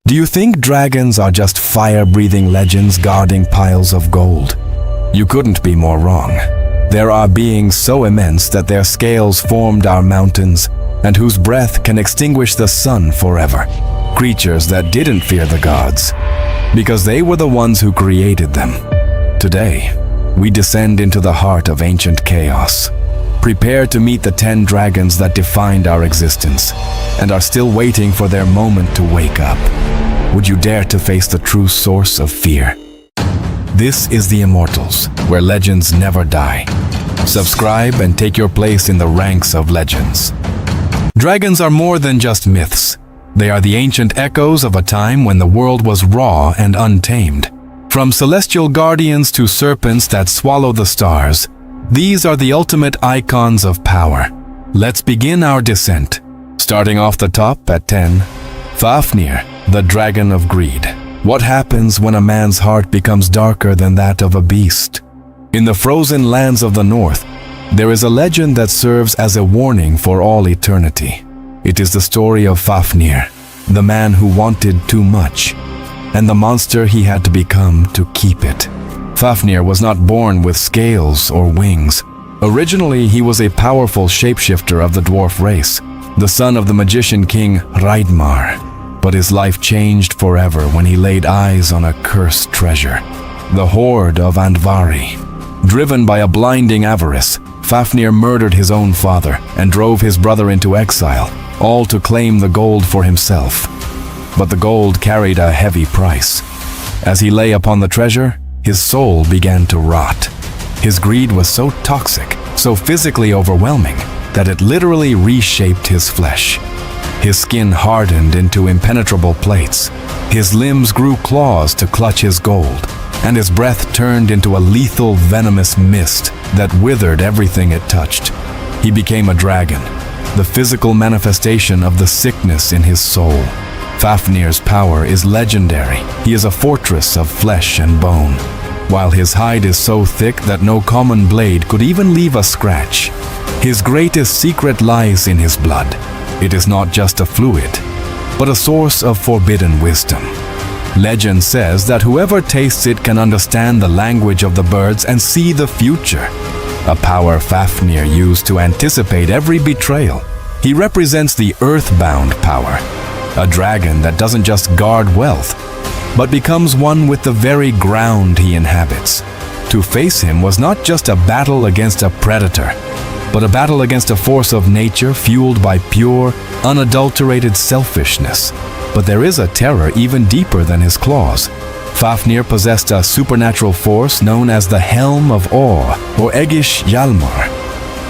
Do you think dragons are just fire-breathing legends guarding piles of gold? You couldn't be more wrong. There are beings so immense that their scales formed our mountains and whose breath can extinguish the sun forever. Creatures that didn't fear the gods, because they were the ones who created them. Today, we descend into the heart of ancient chaos. Prepare to meet the 10 dragons that defined our existence and are still waiting for their moment to wake up. Would you dare to face the true source of fear? This is The Immortals, where legends never die. Subscribe and take your place in the ranks of legends. Dragons are more than just myths. They are the ancient echoes of a time when the world was raw and untamed. From celestial guardians to serpents that swallow the stars, these are the ultimate icons of power. Let's begin our descent. Starting off the top at 10, Fafnir, the dragon of greed. What happens when a man's heart becomes darker than that of a beast? In the frozen lands of the north, there is a legend that serves as a warning for all eternity. It is the story of Fafnir, the man who wanted too much, and the monster he had to become to keep it. Fafnir was not born with scales or wings. Originally, he was a powerful shapeshifter of the dwarf race, the son of the magician king Hreidmar. But his life changed forever when he laid eyes on a cursed treasure, the hoard of Andvari. Driven by a blinding avarice, Fafnir murdered his own father and drove his brother into exile, all to claim the gold for himself. But the gold carried a heavy price. As he lay upon the treasure, his soul began to rot. His greed was so toxic, so physically overwhelming, that it literally reshaped his flesh. His skin hardened into impenetrable plates. His limbs grew claws to clutch his gold, and his breath turned into a lethal, venomous mist that withered everything it touched. He became a dragon, the physical manifestation of the sickness in his soul. Fafnir's power is legendary. He is a fortress of flesh and bone, while his hide is so thick that no common blade could even leave a scratch. His greatest secret lies in his blood. It is not just a fluid, but a source of forbidden wisdom. Legend says that whoever tastes it can understand the language of the birds and see the future, a power Fafnir used to anticipate every betrayal. He represents the earthbound power, a dragon that doesn't just guard wealth, but becomes one with the very ground he inhabits. To face him was not just a battle against a predator, but a battle against a force of nature fueled by pure, unadulterated selfishness. But there is a terror even deeper than his claws. Fafnir possessed a supernatural force known as the Helm of Awe, or Egish Hjalmar.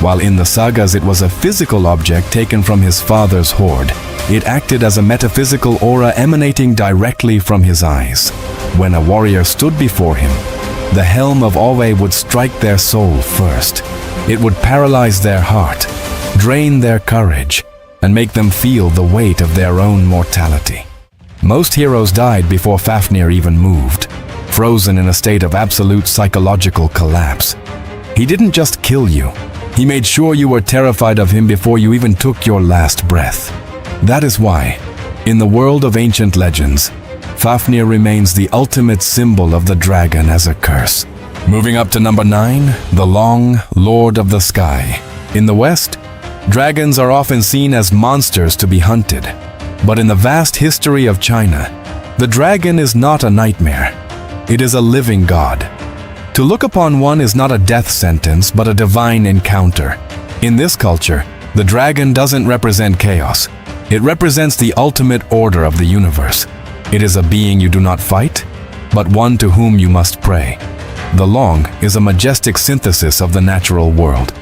While in the sagas it was a physical object taken from his father's hoard, it acted as a metaphysical aura emanating directly from his eyes. When a warrior stood before him, the Helm of Awe would strike their soul first. It would paralyze their heart, drain their courage, and make them feel the weight of their own mortality. Most heroes died before Fafnir even moved, frozen in a state of absolute psychological collapse. He didn't just kill you, he made sure you were terrified of him before you even took your last breath. That is why, in the world of ancient legends, Fafnir remains the ultimate symbol of the dragon as a curse. Moving up to number 9, the Long Lord of the Sky. In the West, dragons are often seen as monsters to be hunted. But in the vast history of China, the dragon is not a nightmare. It is a living god. To look upon one is not a death sentence, but a divine encounter. In this culture, the dragon doesn't represent chaos. It represents the ultimate order of the universe. It is a being you do not fight, but one to whom you must pray. The Long is a majestic synthesis of the natural world.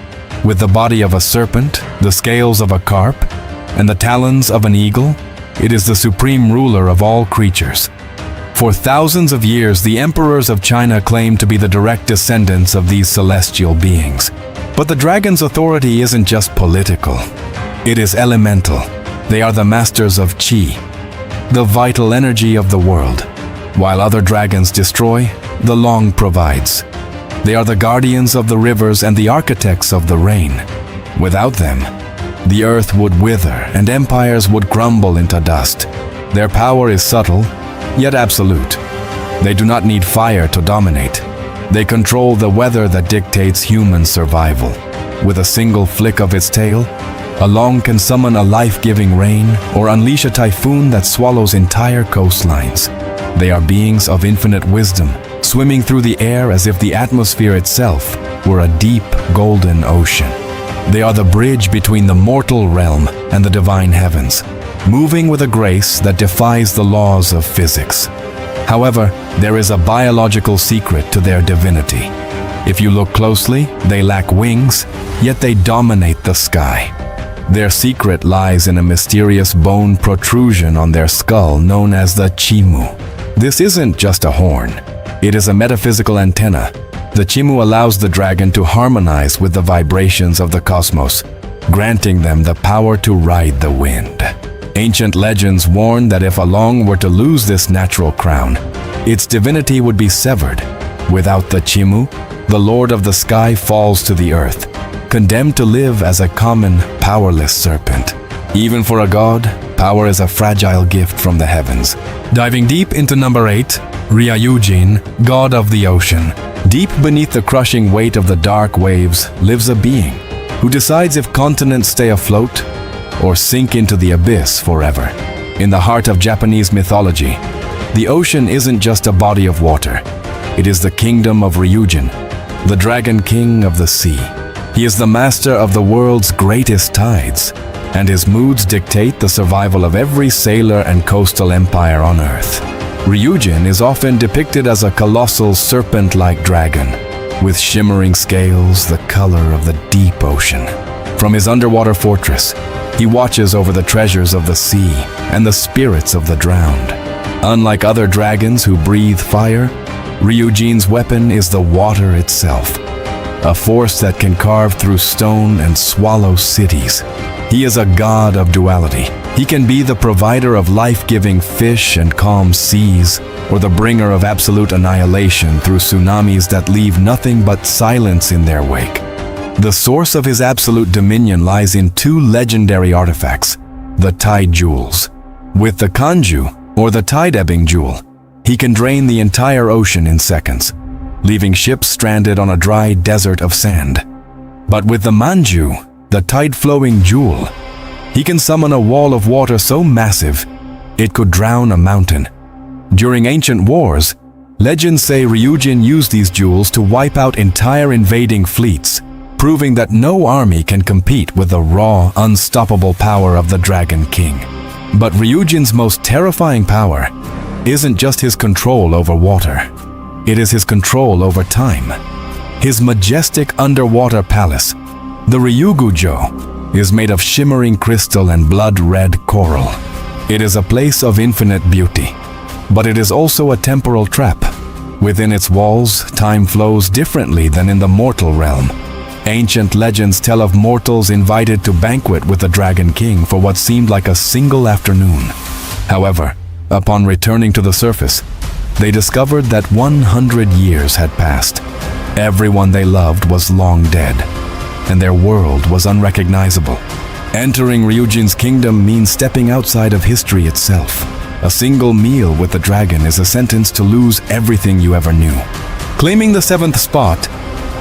With the body of a serpent, the scales of a carp, and the talons of an eagle, it is the supreme ruler of all creatures. For thousands of years, the emperors of China claimed to be the direct descendants of these celestial beings. But the dragon's authority isn't just political. It is elemental. They are the masters of Qi, the vital energy of the world. While other dragons destroy, the Long provides. They are the guardians of the rivers and the architects of the rain. Without them, the earth would wither and empires would crumble into dust. Their power is subtle, yet absolute. They do not need fire to dominate. They control the weather that dictates human survival. With a single flick of its tail, Along can summon a life-giving rain or unleash a typhoon that swallows entire coastlines. They are beings of infinite wisdom, swimming through the air as if the atmosphere itself were a deep, golden ocean. They are the bridge between the mortal realm and the divine heavens, moving with a grace that defies the laws of physics. However, there is a biological secret to their divinity. If you look closely, they lack wings, yet they dominate the sky. Their secret lies in a mysterious bone protrusion on their skull known as the chimu. This isn't just a horn. It is a metaphysical antenna. The chimu allows the dragon to harmonize with the vibrations of the cosmos, granting them the power to ride the wind. Ancient legends warn that if Along were to lose this natural crown, its divinity would be severed. Without the chimu, the Lord of the Sky falls to the earth, condemned to live as a common, powerless serpent. Even for a god, power is a fragile gift from the heavens. Diving deep into number 8, Ryujin, god of the ocean. Deep beneath the crushing weight of the dark waves lives a being who decides if continents stay afloat or sink into the abyss forever. In the heart of Japanese mythology, the ocean isn't just a body of water. It is the kingdom of Ryujin, the dragon king of the sea. He is the master of the world's greatest tides, and his moods dictate the survival of every sailor and coastal empire on Earth. Ryujin is often depicted as a colossal serpent-like dragon, with shimmering scales the color of the deep ocean. From his underwater fortress, he watches over the treasures of the sea and the spirits of the drowned. Unlike other dragons who breathe fire, Ryujin's weapon is the water itself, a force that can carve through stone and swallow cities. He is a god of duality. He can be the provider of life-giving fish and calm seas, or the bringer of absolute annihilation through tsunamis that leave nothing but silence in their wake. The source of his absolute dominion lies in two legendary artifacts, the tide jewels. With the kanju, or the tide-ebbing jewel, he can drain the entire ocean in seconds, leaving ships stranded on a dry desert of sand. But with the manju, the tide-flowing jewel, he can summon a wall of water so massive it could drown a mountain. During ancient wars, legends say Ryujin used these jewels to wipe out entire invading fleets, proving that no army can compete with the raw, unstoppable power of the Dragon King. But Ryujin's most terrifying power isn't just his control over water. It is his control over time. His majestic underwater palace, the Ryugujo, is made of shimmering crystal and blood-red coral. It is a place of infinite beauty, but it is also a temporal trap. Within its walls, time flows differently than in the mortal realm. Ancient legends tell of mortals invited to banquet with the Dragon King for what seemed like a single afternoon. However, upon returning to the surface, they discovered that 100 years had passed. Everyone they loved was long dead, and their world was unrecognizable. Entering Ryujin's kingdom means stepping outside of history itself. A single meal with the dragon is a sentence to lose everything you ever knew. Claiming the 7th spot,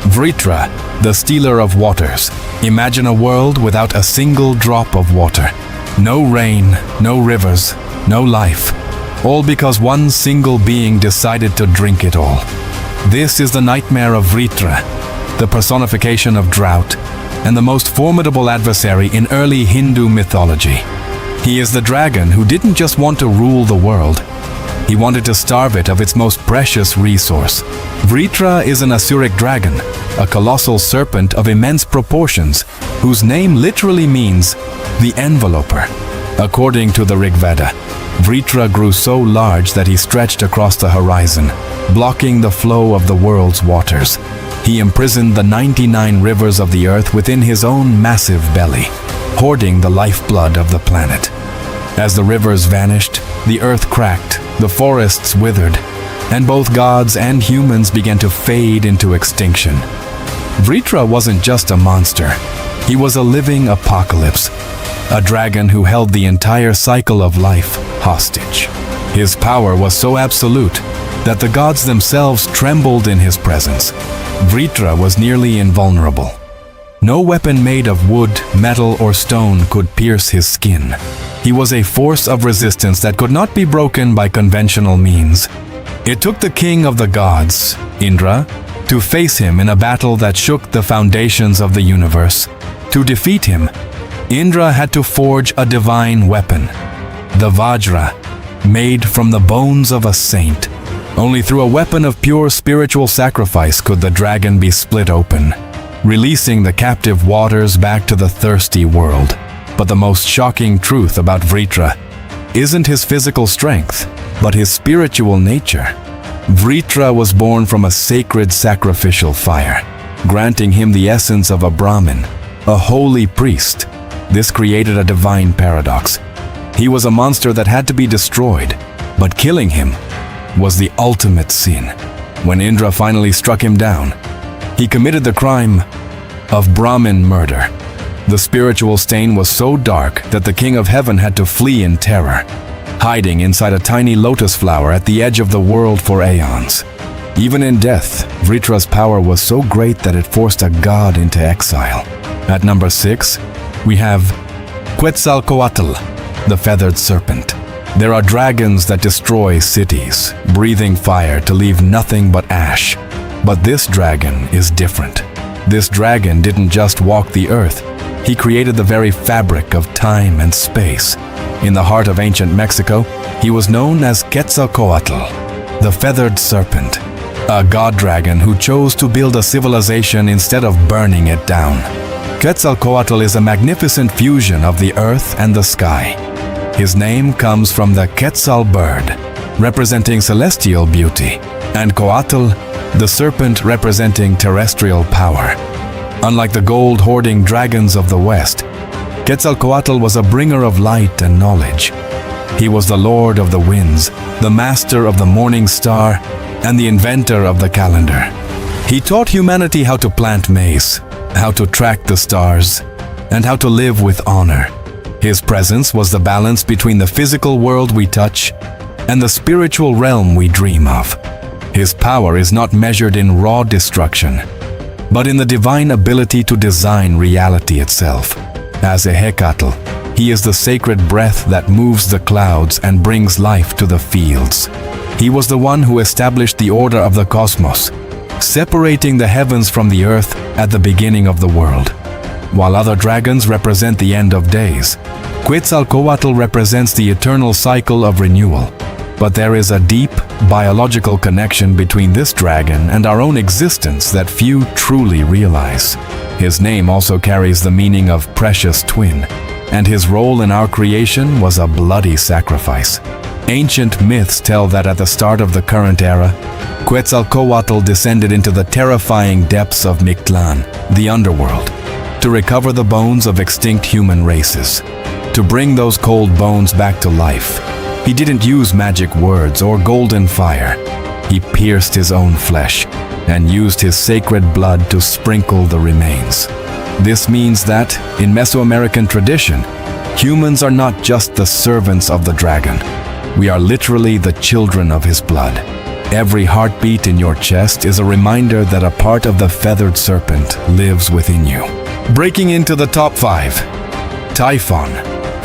Vritra, the stealer of waters. Imagine a world without a single drop of water. No rain, no rivers, no life. All because one single being decided to drink it all. This is the nightmare of Vritra, the personification of drought, and the most formidable adversary in early Hindu mythology. He is the dragon who didn't just want to rule the world. He wanted to starve it of its most precious resource. Vritra is an Asuric dragon, a colossal serpent of immense proportions, whose name literally means the enveloper. According to the Rig Veda, Vritra grew so large that he stretched across the horizon, blocking the flow of the world's waters. He imprisoned the 99 rivers of the earth within his own massive belly, hoarding the lifeblood of the planet. As the rivers vanished, the earth cracked, the forests withered, and both gods and humans began to fade into extinction. Vritra wasn't just a monster. He was a living apocalypse, a dragon who held the entire cycle of life, hostage. His power was so absolute that the gods themselves trembled in his presence. Vritra was nearly invulnerable. No weapon made of wood, metal, or stone could pierce his skin. He was a force of resistance that could not be broken by conventional means. It took the king of the gods, Indra, to face him in a battle that shook the foundations of the universe. To defeat him, Indra had to forge a divine weapon, the Vajra, made from the bones of a saint. Only through a weapon of pure spiritual sacrifice could the dragon be split open, releasing the captive waters back to the thirsty world. But the most shocking truth about Vritra isn't his physical strength, but his spiritual nature. Vritra was born from a sacred sacrificial fire, granting him the essence of a Brahmin, a holy priest. This created a divine paradox. He was a monster that had to be destroyed, but killing him was the ultimate sin. When Indra finally struck him down, he committed the crime of Brahmin murder. The spiritual stain was so dark that the king of heaven had to flee in terror, hiding inside a tiny lotus flower at the edge of the world for aeons. Even in death, Vritra's power was so great that it forced a god into exile. At number 6, we have Quetzalcoatl, the feathered serpent. There are dragons that destroy cities, breathing fire to leave nothing but ash. But this dragon is different. This dragon didn't just walk the earth, he created the very fabric of time and space. In the heart of ancient Mexico, he was known as Quetzalcoatl, the feathered serpent, a god dragon who chose to build a civilization instead of burning it down. Quetzalcoatl is a magnificent fusion of the earth and the sky. His name comes from the Quetzal bird, representing celestial beauty, and Coatl, the serpent representing terrestrial power. Unlike the gold-hoarding dragons of the West, Quetzalcoatl was a bringer of light and knowledge. He was the lord of the winds, the master of the morning star, and the inventor of the calendar. He taught humanity how to plant maize, how to track the stars, and how to live with honor. His presence was the balance between the physical world we touch and the spiritual realm we dream of. His power is not measured in raw destruction, but in the divine ability to design reality itself. As a Hecatl, he is the sacred breath that moves the clouds and brings life to the fields. He was the one who established the order of the cosmos, separating the heavens from the earth at the beginning of the world. While other dragons represent the end of days, Quetzalcoatl represents the eternal cycle of renewal. But there is a deep, biological connection between this dragon and our own existence that few truly realize. His name also carries the meaning of precious twin, and his role in our creation was a bloody sacrifice. Ancient myths tell that at the start of the current era, Quetzalcoatl descended into the terrifying depths of Mictlan, the underworld, to recover the bones of extinct human races. To bring those cold bones back to life, he didn't use magic words or golden fire. He pierced his own flesh and used his sacred blood to sprinkle the remains. This means that, in Mesoamerican tradition, humans are not just the servants of the dragon. We are literally the children of his blood. Every heartbeat in your chest is a reminder that a part of the feathered serpent lives within you. Breaking into the top 5, Typhon,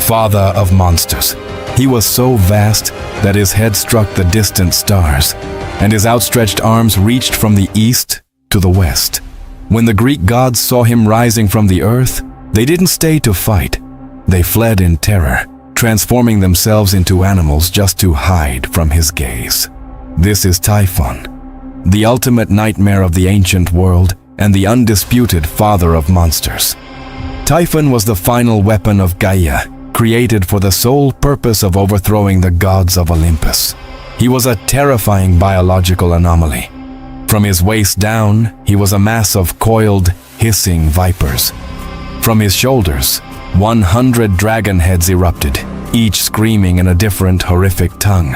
father of monsters. He was so vast that his head struck the distant stars, and his outstretched arms reached from the east to the west. When the Greek gods saw him rising from the earth, they didn't stay to fight. They fled in terror, transforming themselves into animals just to hide from his gaze. This is Typhon, the ultimate nightmare of the ancient world and the undisputed father of monsters. Typhon was the final weapon of Gaia, created for the sole purpose of overthrowing the gods of Olympus. He was a terrifying biological anomaly. From his waist down, he was a mass of coiled, hissing vipers. From his shoulders, 100 dragon heads erupted, each screaming in a different, horrific tongue.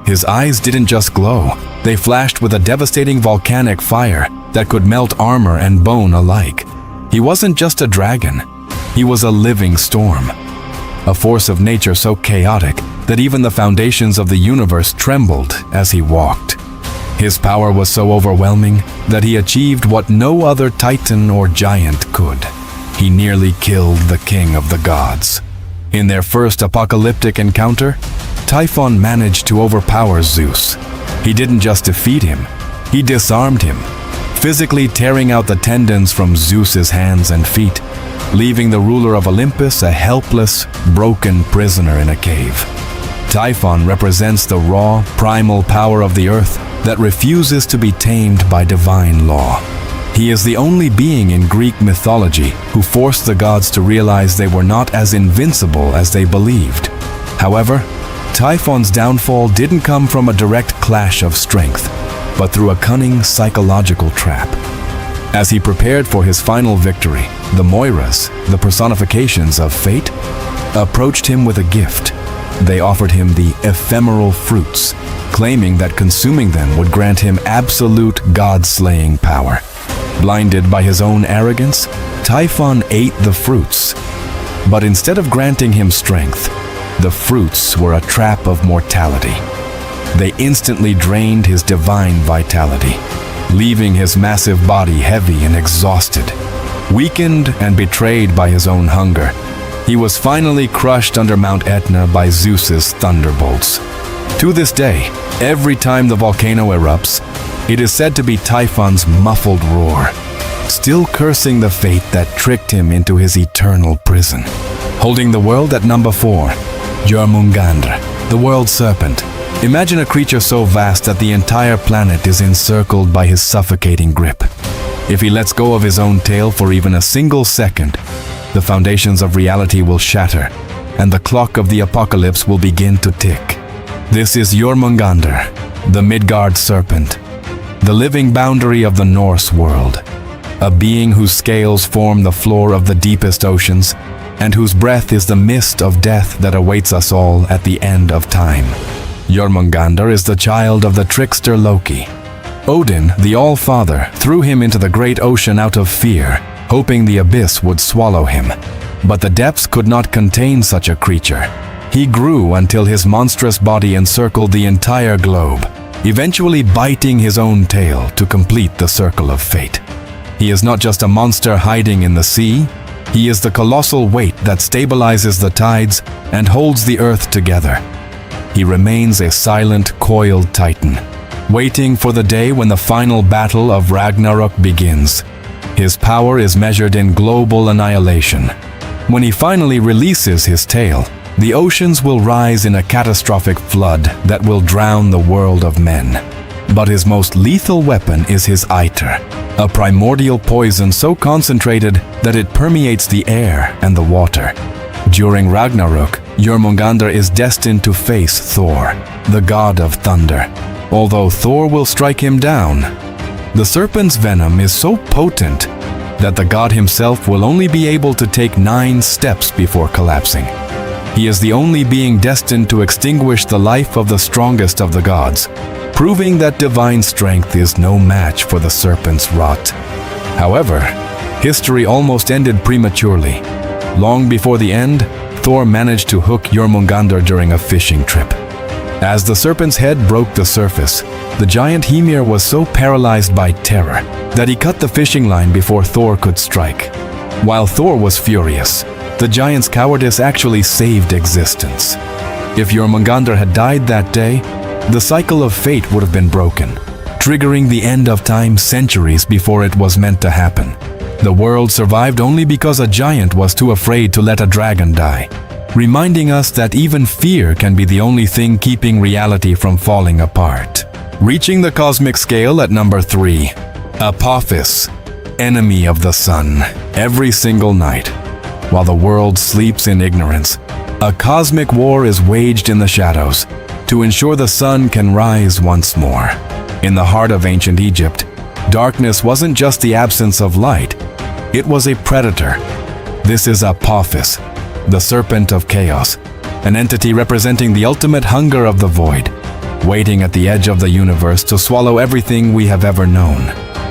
His eyes didn't just glow, they flashed with a devastating volcanic fire that could melt armor and bone alike. He wasn't just a dragon, he was a living storm. a force of nature so chaotic that even the foundations of the universe trembled as he walked. His power was so overwhelming that he achieved what no other titan or giant could. He nearly killed the king of the gods. In their first apocalyptic encounter, Typhon managed to overpower Zeus. He didn't just defeat him, he disarmed him, physically tearing out the tendons from Zeus's hands and feet, leaving the ruler of Olympus a helpless, broken prisoner in a cave. Typhon represents the raw, primal power of the earth that refuses to be tamed by divine law. He is the only being in Greek mythology who forced the gods to realize they were not as invincible as they believed. However, Typhon's downfall didn't come from a direct clash of strength, but through a cunning psychological trap. As he prepared for his final victory, the Moiras, the personifications of fate, approached him with a gift. They offered him the ephemeral fruits, claiming that consuming them would grant him absolute god-slaying power. Blinded by his own arrogance, Typhon ate the fruits. But instead of granting him strength, the fruits were a trap of mortality. They instantly drained his divine vitality, leaving his massive body heavy and exhausted. Weakened and betrayed by his own hunger, he was finally crushed under Mount Etna by Zeus's thunderbolts. To this day, every time the volcano erupts, it is said to be Typhon's muffled roar, still cursing the fate that tricked him into his eternal prison. Holding the world at number 4, Jörmungandr, the world serpent. Imagine a creature so vast that the entire planet is encircled by his suffocating grip. If he lets go of his own tail for even a single second, the foundations of reality will shatter, and the clock of the apocalypse will begin to tick. This is Jormungandr, the Midgard serpent, the living boundary of the Norse world, a being whose scales form the floor of the deepest oceans, and whose breath is the mist of death that awaits us all at the end of time. Jormungandr is the child of the trickster Loki. Odin, the All-Father, threw him into the great ocean out of fear, hoping the abyss would swallow him. But the depths could not contain such a creature. He grew until his monstrous body encircled the entire globe, eventually biting his own tail to complete the circle of fate. He is not just a monster hiding in the sea, he is the colossal weight that stabilizes the tides and holds the earth together. He remains a silent, coiled titan, waiting for the day when the final battle of Ragnarok begins. His power is measured in global annihilation. When he finally releases his tail, the oceans will rise in a catastrophic flood that will drown the world of men. But his most lethal weapon is his Aitr, a primordial poison so concentrated that it permeates the air and the water. During Ragnarok, Jörmungandr is destined to face Thor, the god of thunder. Although Thor will strike him down, the serpent's venom is so potent that the god himself will only be able to take 9 steps before collapsing. He is the only being destined to extinguish the life of the strongest of the gods, proving that divine strength is no match for the serpent's rot. However, history almost ended prematurely. Long before the end, Thor managed to hook Jörmungandr during a fishing trip. As the serpent's head broke the surface, the giant Hymir was so paralyzed by terror that he cut the fishing line before Thor could strike. While Thor was furious, the giant's cowardice actually saved existence. If Jörmungandr had died that day, the cycle of fate would have been broken, triggering the end of time centuries before it was meant to happen. The world survived only because a giant was too afraid to let a dragon die, reminding us that even fear can be the only thing keeping reality from falling apart. Reaching the cosmic scale at number 3, Apophis, enemy of the sun. Every single night, while the world sleeps in ignorance, a cosmic war is waged in the shadows to ensure the sun can rise once more. In the heart of ancient Egypt, darkness wasn't just the absence of light, it was a predator. This is Apophis, the serpent of chaos, an entity representing the ultimate hunger of the void, waiting at the edge of the universe to swallow everything we have ever known.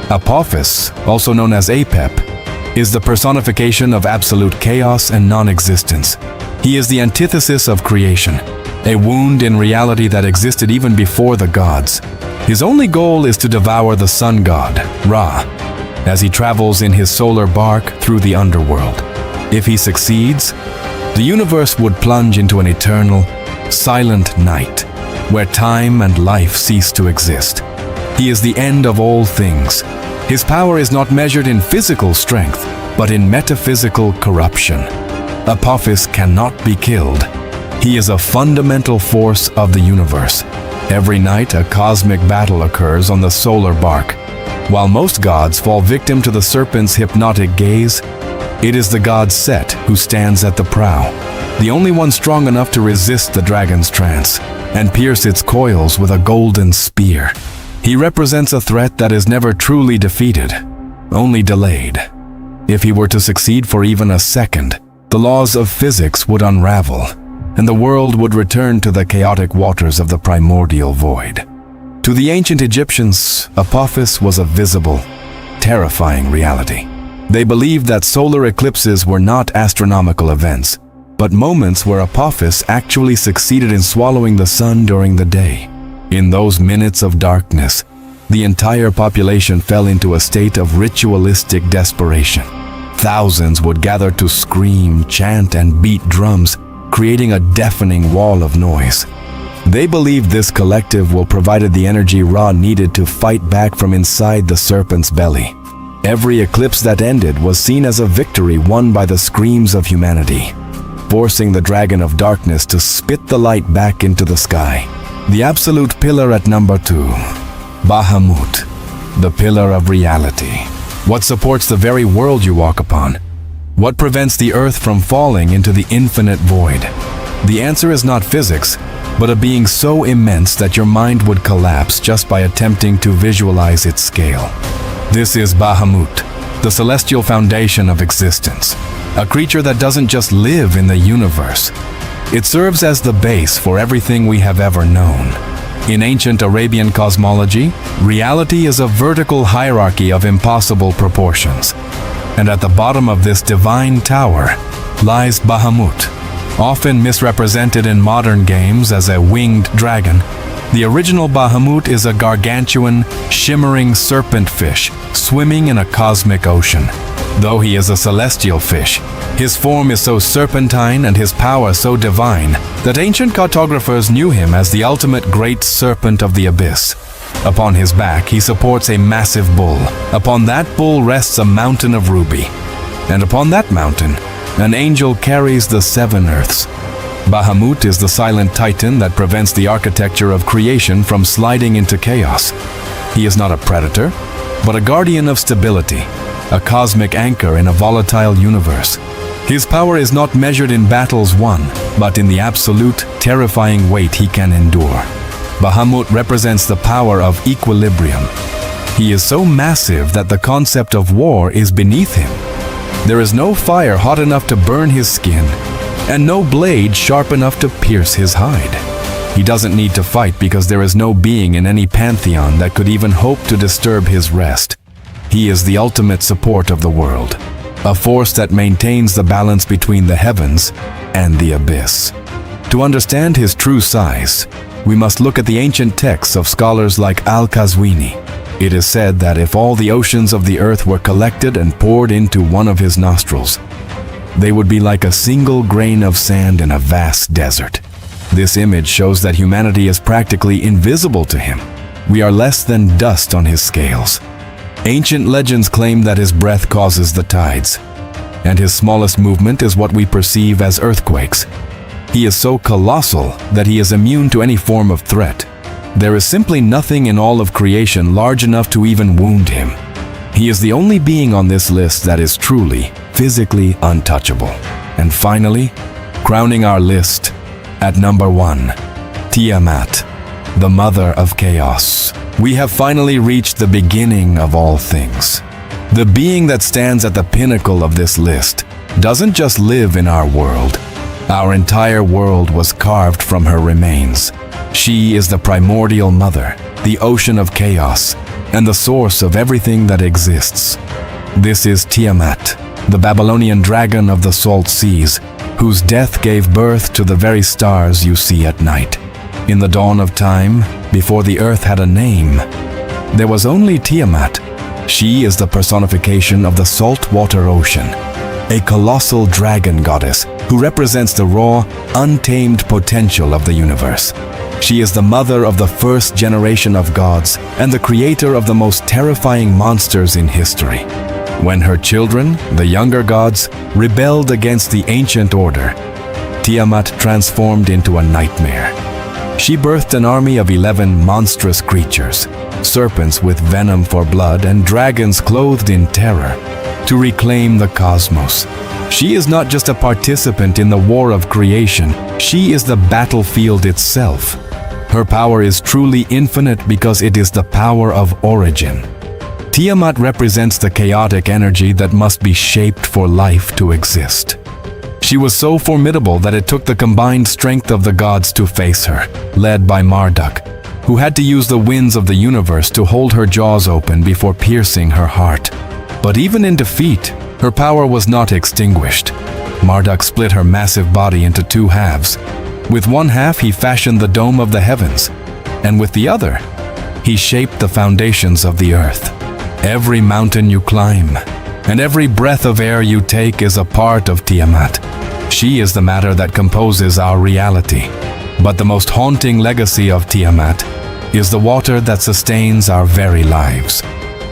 Apophis, also known as Apep, is the personification of absolute chaos and non-existence. He is the antithesis of creation, a wound in reality that existed even before the gods. His only goal is to devour the sun god, Ra, as he travels in his solar bark through the underworld. If he succeeds, the universe would plunge into an eternal, silent night, where time and life cease to exist. He is the end of all things. His power is not measured in physical strength, but in metaphysical corruption. Apophis cannot be killed. He is a fundamental force of the universe. Every night, a cosmic battle occurs on the solar bark. While most gods fall victim to the serpent's hypnotic gaze, it is the god Set who stands at the prow, the only one strong enough to resist the dragon's trance and pierce its coils with a golden spear. He represents a threat that is never truly defeated, only delayed. If he were to succeed for even a second, the laws of physics would unravel, and the world would return to the chaotic waters of the primordial void. To the ancient Egyptians, Apophis was a visible, terrifying reality. They believed that solar eclipses were not astronomical events, but moments where Apophis actually succeeded in swallowing the sun during the day. In those minutes of darkness, the entire population fell into a state of ritualistic desperation. Thousands would gather to scream, chant, and beat drums, creating a deafening wall of noise. They believed this collective will provide the energy Ra needed to fight back from inside the serpent's belly. Every eclipse that ended was seen as a victory won by the screams of humanity, forcing the dragon of darkness to spit the light back into the sky. The absolute pillar at number 2, Bahamut, the pillar of reality. What supports the very world you walk upon? What prevents the earth from falling into the infinite void? The answer is not physics, but a being so immense that your mind would collapse just by attempting to visualize its scale. This is Bahamut, the celestial foundation of existence, a creature that doesn't just live in the universe. It serves as the base for everything we have ever known. In ancient Arabian cosmology, reality is a vertical hierarchy of impossible proportions. And at the bottom of this divine tower lies Bahamut, often misrepresented in modern games as a winged dragon. The original Bahamut is a gargantuan, shimmering serpent fish swimming in a cosmic ocean. Though he is a celestial fish, his form is so serpentine and his power so divine that ancient cartographers knew him as the ultimate great serpent of the abyss. Upon his back, he supports a massive bull. Upon that bull rests a mountain of ruby. And upon that mountain, an angel carries the 7 earths. Bahamut is the silent titan that prevents the architecture of creation from sliding into chaos. He is not a predator, but a guardian of stability, a cosmic anchor in a volatile universe. His power is not measured in battles won, but in the absolute, terrifying weight he can endure. Bahamut represents the power of equilibrium. He is so massive that the concept of war is beneath him. There is no fire hot enough to burn his skin, and no blade sharp enough to pierce his hide. He doesn't need to fight because there is no being in any pantheon that could even hope to disturb his rest. He is the ultimate support of the world, a force that maintains the balance between the heavens and the abyss. To understand his true size, we must look at the ancient texts of scholars like Al-Qazwini. It is said that if all the oceans of the earth were collected and poured into one of his nostrils, they would be like a single grain of sand in a vast desert. This image shows that humanity is practically invisible to him. We are less than dust on his scales. Ancient legends claim that his breath causes the tides, and his smallest movement is what we perceive as earthquakes. He is so colossal that he is immune to any form of threat. There is simply nothing in all of creation large enough to even wound him. He is the only being on this list that is truly, physically untouchable. And finally, crowning our list, at number 1, Tiamat, the mother of chaos. We have finally reached the beginning of all things. The being that stands at the pinnacle of this list doesn't just live in our world. Our entire world was carved from her remains. She is the primordial mother, the ocean of chaos, and the source of everything that exists. This is Tiamat, the Babylonian dragon of the salt seas, whose death gave birth to the very stars you see at night. In the dawn of time, before the earth had a name, there was only Tiamat. She is the personification of the saltwater ocean, a colossal dragon goddess who represents the raw, untamed potential of the universe. She is the mother of the first generation of gods and the creator of the most terrifying monsters in history. When her children, the younger gods, rebelled against the ancient order, Tiamat transformed into a nightmare. She birthed an army of 11 monstrous creatures, serpents with venom for blood and dragons clothed in terror, to reclaim the cosmos. She is not just a participant in the war of creation, she is the battlefield itself. Her power is truly infinite because it is the power of origin. Tiamat represents the chaotic energy that must be shaped for life to exist. She was so formidable that it took the combined strength of the gods to face her, led by Marduk, who had to use the winds of the universe to hold her jaws open before piercing her heart. But even in defeat, her power was not extinguished. Marduk split her massive body into two halves. With one half he fashioned the dome of the heavens, and with the other, he shaped the foundations of the earth. Every mountain you climb, and every breath of air you take is a part of Tiamat. She is the matter that composes our reality. But the most haunting legacy of Tiamat is the water that sustains our very lives.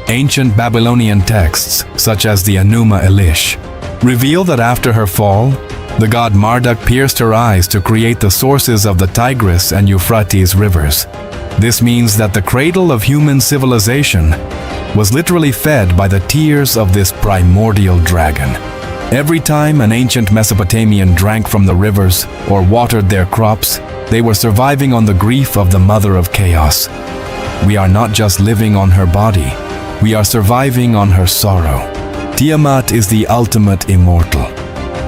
Ancient Babylonian texts, such as the Enuma Elish, reveal that after her fall, the god Marduk pierced her eyes to create the sources of the Tigris and Euphrates rivers. This means that the cradle of human civilization was literally fed by the tears of this primordial dragon. Every time an ancient Mesopotamian drank from the rivers or watered their crops, they were surviving on the grief of the mother of chaos. We are not just living on her body, we are surviving on her sorrow. Tiamat is the ultimate immortal.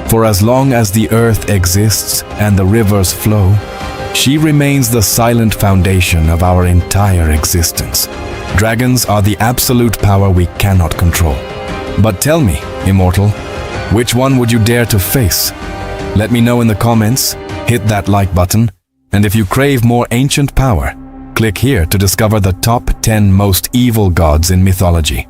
For as long as the earth exists and the rivers flow, she remains the silent foundation of our entire existence. Dragons are the absolute power we cannot control. But tell me, immortal, which one would you dare to face? Let me know in the comments, hit that like button, and if you crave more ancient power, click here to discover the top 10 most evil gods in mythology.